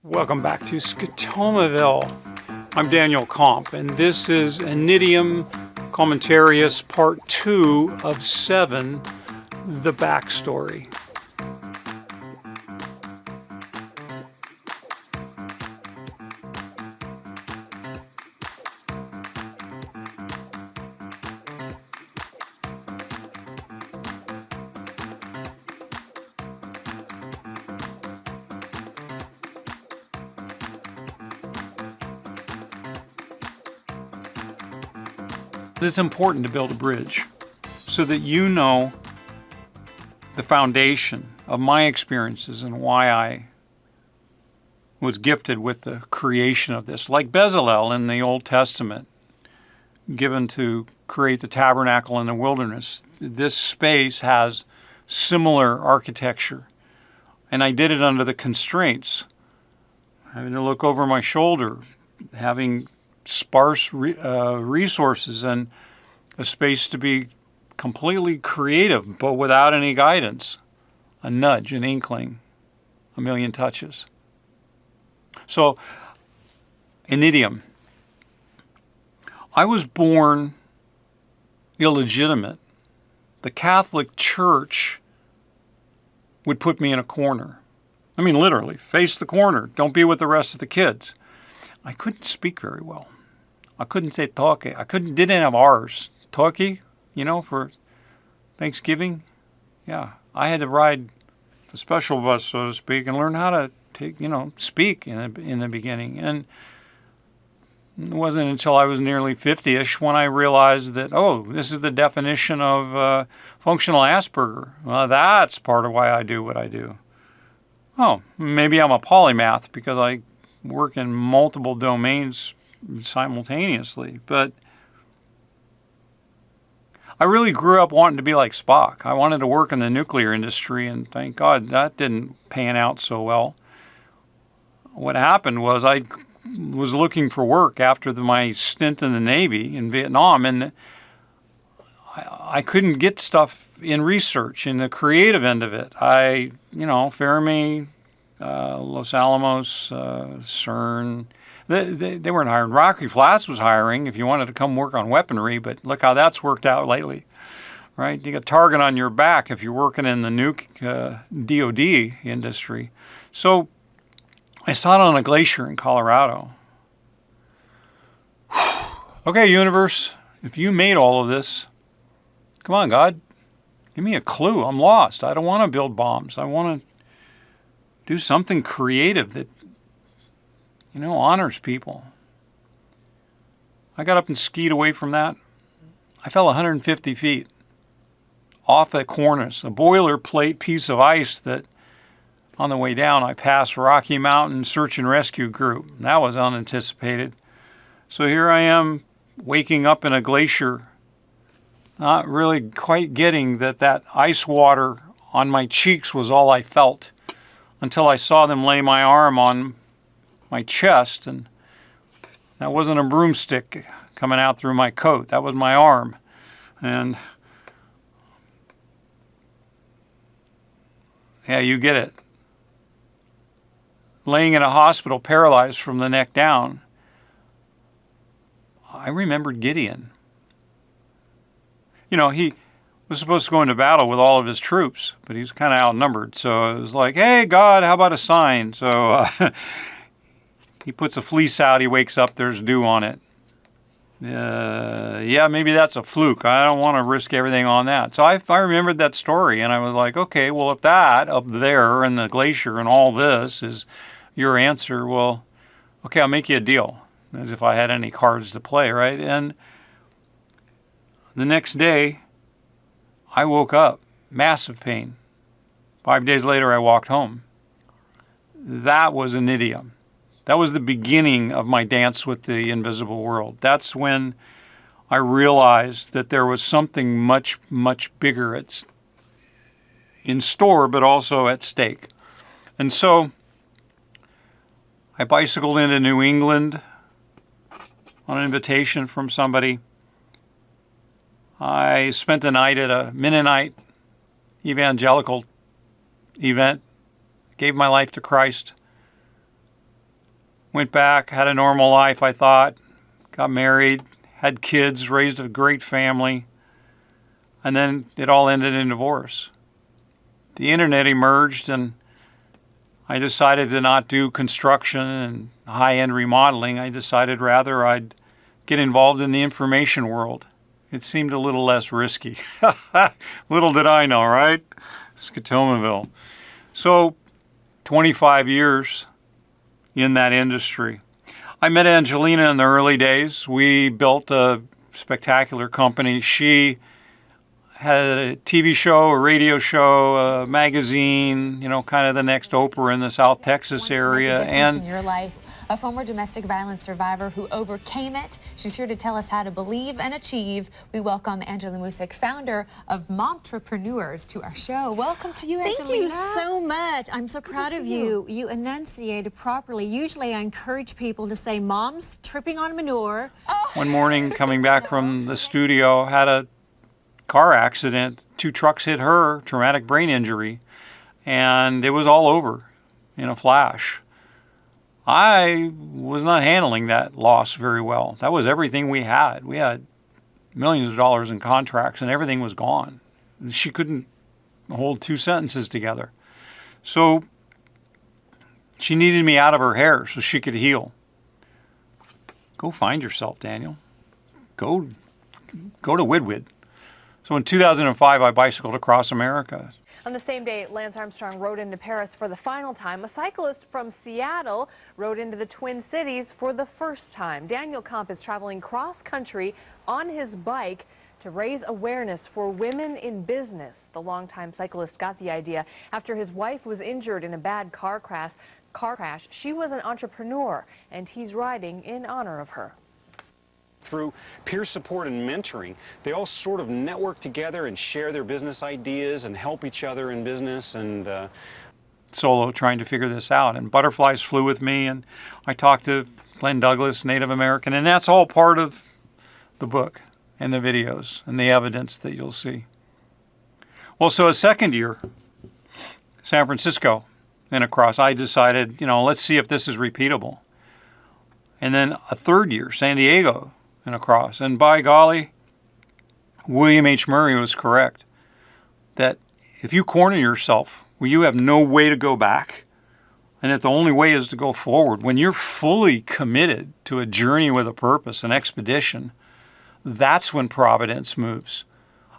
Welcome back to SCOTOMAVILLE. I'm Daniel Comp, and this is Initium Commentarius Part 2 of 7, The Backstory. It's important to build a bridge so that you know the foundation of my experiences and why I was gifted with the creation of this. Like Bezalel in the Old Testament, given to create the tabernacle in the wilderness, this space has similar architecture. And I did it under the constraints, having to look over my shoulder, having sparse resources and a space to be completely creative, but without any guidance, a nudge, an inkling, a million touches. So, Initium. I was born illegitimate. The Catholic Church would put me in a corner. I mean, literally, face the corner. Don't be with the rest of the kids. I couldn't speak very well. I couldn't say toke. Didn't have R's. Toke, for Thanksgiving. Yeah, I had to ride the special bus, so to speak, and learn how to speak in the beginning. And it wasn't until I was nearly 50-ish when I realized that, this is the definition of functional Asperger. Well, that's part of why I do what I do. Oh, maybe I'm a polymath because I work in multiple domains simultaneously, but I really grew up wanting to be like Spock. I wanted to work in the nuclear industry, and thank God that didn't pan out so well. What happened was I was looking for work after my stint in the Navy in Vietnam, and I couldn't get stuff in research, in the creative end of it. Fermi, Los Alamos, CERN, they weren't hiring. Rocky Flats was hiring if you wanted to come work on weaponry, but look how that's worked out lately, right? You got a target on your back if you're working in the nuke DOD industry. So I sat on a glacier in Colorado. Okay, universe, if you made all of this, come on, God, give me a clue. I'm lost. I don't want to build bombs. I want to do something creative that, honors people. I got up and skied away from that. I fell 150 feet off that cornice, a boilerplate piece of ice that on the way down I passed Rocky Mountain Search and Rescue Group. That was unanticipated. So here I am waking up in a glacier, not really quite getting that ice water on my cheeks was all I felt, until I saw them lay my arm on my chest, and that wasn't a broomstick coming out through my coat. That was my arm. And yeah, you get it. Laying in a hospital paralyzed from the neck down, I remembered Gideon. He was supposed to go into battle with all of his troops, but he was kind of outnumbered. So it was like, hey, God, how about a sign? So he puts a fleece out, he wakes up, there's dew on it. Yeah, maybe that's a fluke. I don't want to risk everything on that. So I remembered that story, and I was like, okay, well, if that up there and the glacier and all this is your answer, well, okay, I'll make you a deal, as if I had any cards to play, right? And the next day, I woke up, massive pain. 5 days later, I walked home. That was an idiom. That was the beginning of my dance with the invisible world. That's when I realized that there was something much, much bigger in store, but also at stake. And so I bicycled into New England on an invitation from somebody. I spent a night at a Mennonite evangelical event, gave my life to Christ. Went back, had a normal life, I thought. Got married, had kids, raised a great family. And then it all ended in divorce. The internet emerged, and I decided to not do construction and high-end remodeling. I decided rather I'd get involved in the information world. It seemed a little less risky. Little did I know, right? SCOTOMAVILLE. So, 25 years in that industry. I met Angelina in the early days. We built a spectacular company. She had a TV show, a radio show, a magazine, kind of the next Oprah in the South Texas area. And in your life, a former domestic violence survivor who overcame it. She's here to tell us how to believe and achieve. We welcome Angela Musik, founder of Momtrepreneurs, to our show. Welcome to you, Angelina. Thank you so much. I'm so proud of you. You enunciated properly. Usually I encourage people to say, Mom's tripping on manure. Oh. One morning, coming back from the studio, had a car accident. 2 trucks hit her, traumatic brain injury, and it was all over in a flash. I was not handling that loss very well. That was everything we had. We had millions of dollars in contracts, and everything was gone. She couldn't hold 2 sentences together. So she needed me out of her hair so she could heal. Go find yourself, Daniel. Go to Widwid. So in 2005, I bicycled across America. On the same day, Lance Armstrong rode into Paris for the final time. A cyclist from Seattle rode into the Twin Cities for the first time. Daniel Comp is traveling cross-country on his bike to raise awareness for women in business. The longtime cyclist got the idea after his wife was injured in a bad car crash. She was an entrepreneur, and he's riding in honor of her. Through peer support and mentoring, they all sort of network together and share their business ideas and help each other in business. And solo trying to figure this out, and butterflies flew with me, and I talked to Glenn Douglas, Native American, and that's all part of the book and the videos and the evidence that you'll see. Well, so a second year, San Francisco and across, I decided, let's see if this is repeatable. And then a third year, San Diego and across. And by golly, William H. Murray was correct that if you corner yourself where you have no way to go back, and that the only way is to go forward, when you're fully committed to a journey with a purpose, an expedition, that's when providence moves.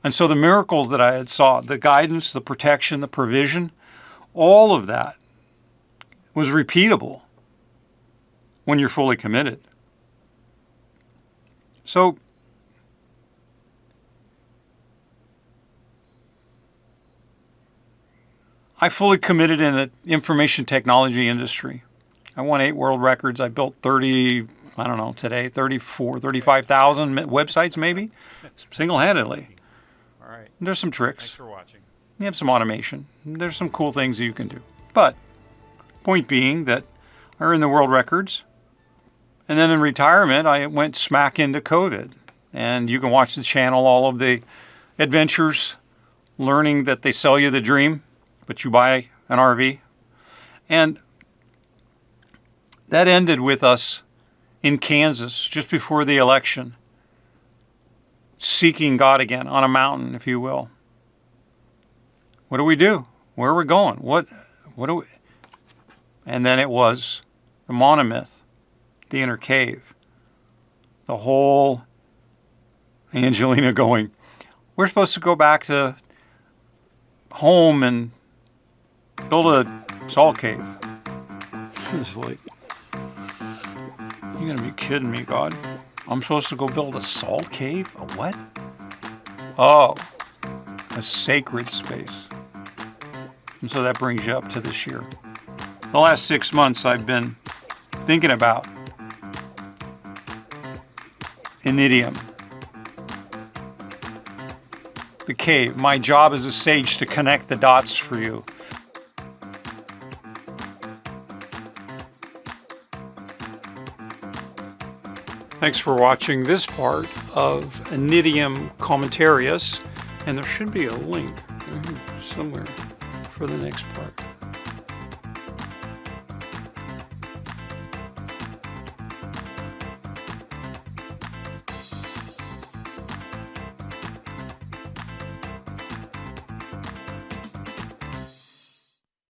And so the miracles that I had saw, the guidance, the protection, the provision, all of that was repeatable when you're fully committed. So I fully committed in the information technology industry. I won 8 world records. I built 35,000 websites maybe, single-handedly. All right. There's some tricks. Thanks for watching. You have some automation. There's some cool things you can do. But point being that I earned the world records. And then in retirement, I went smack into COVID. And you can watch the channel, all of the adventures, learning that they sell you the dream, but you buy an RV. And that ended with us in Kansas just before the election, seeking God again on a mountain, if you will. What do we do? Where are we going? What do we? And then it was the monomyth, the inner cave, the whole Angelina going, we're supposed to go back to home and build a salt cave. It's like, you're gonna be kidding me, God. I'm supposed to go build a salt cave? A what? Oh, a sacred space. And so that brings you up to this year. The last 6 months I've been thinking about Initium, the cave. My job as a sage to connect the dots for you. Thanks for watching this part of Initium COMMENTARIUS, and there should be a link somewhere for the next part.